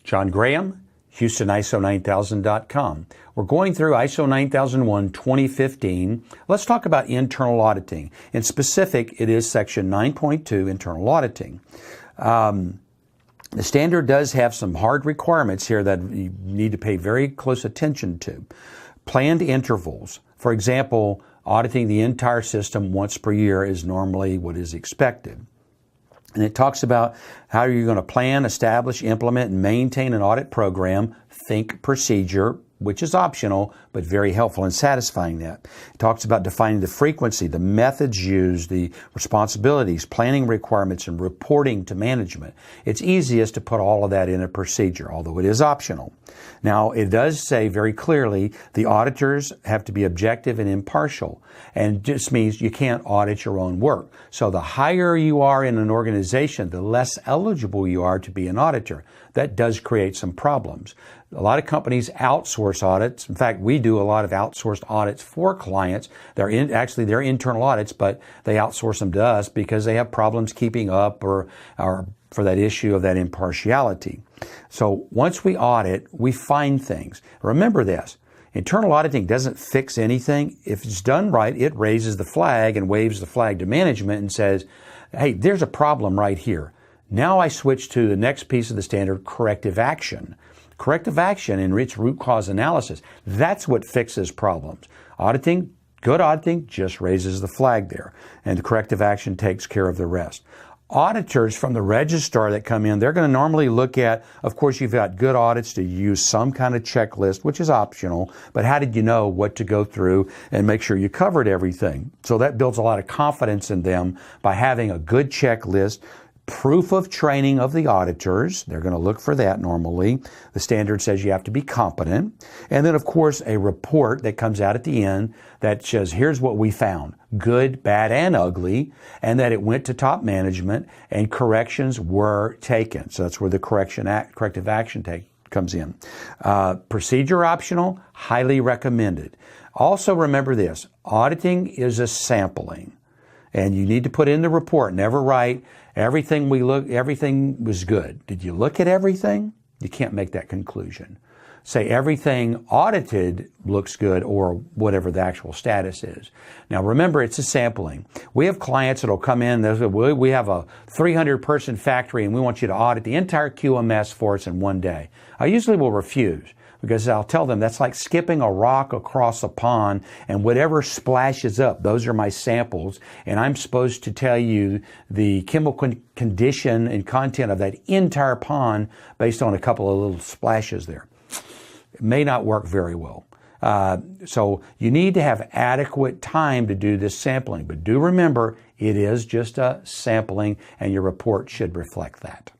John Graham, HoustonISO9000.com. We're going through ISO 9001 2015. Let's talk about internal auditing. In specific, it is section 9.2, internal auditing. The standard does have some hard requirements here that you need to pay very close attention to. Planned intervals. For example, auditing the entire system once per year is normally what is expected. And it talks about how you're going to plan, establish, implement, and maintain an audit program. Think procedure, which is optional, but very helpful in satisfying that. It talks about defining the frequency, the methods used, the responsibilities, planning requirements, and reporting to management. It's easiest to put all of that in a procedure, although it is optional. Now, it does say very clearly the auditors have to be objective and impartial, and just means you can't audit your own work. So the higher you are in an organization, the less eligible you are to be an auditor. That does create some problems. A lot of companies outsource audits. In fact, we do a lot of outsourced audits for clients. They're internal audits, but they outsource them to us because they have problems keeping up or for that issue of that impartiality. So once we audit, we find things. Remember this. Internal auditing doesn't fix anything. If it's done right, it raises the flag and waves the flag to management and says, hey, there's a problem right here. Now I switch to the next piece of the standard, corrective action. Corrective action in its root cause analysis. That's what fixes problems. Auditing, good auditing, just raises the flag there. And the corrective action takes care of the rest. Auditors from the registrar that come in, they're going to normally look at, of course, you've got good audits to use some kind of checklist, which is optional, but how did you know what to go through and make sure you covered everything? So that builds a lot of confidence in them by having a good checklist. Proof of training of the auditors. They're going to look for that normally. The standard says you have to be competent. And then, of course, a report that comes out at the end that says, here's what we found. Good, bad, and ugly. And that it went to top management and corrections were taken. So that's where the corrective action comes in. Procedure optional, highly recommended. Also remember this, auditing is a sampling. And you need to put in the report, never write, everything was good. Did you look at everything? You can't make that conclusion. Say everything audited looks good or whatever the actual status is. Now remember, it's a sampling. We have clients that will come in, they'll say, we have a 300-person factory and we want you to audit the entire QMS for us in one day. I usually will refuse. Because I'll tell them that's like skipping a rock across a pond and whatever splashes up, those are my samples. And I'm supposed to tell you the chemical condition and content of that entire pond based on a couple of little splashes there. It may not work very well. So you need to have adequate time to do this sampling. But do remember, it is just a sampling and your report should reflect that.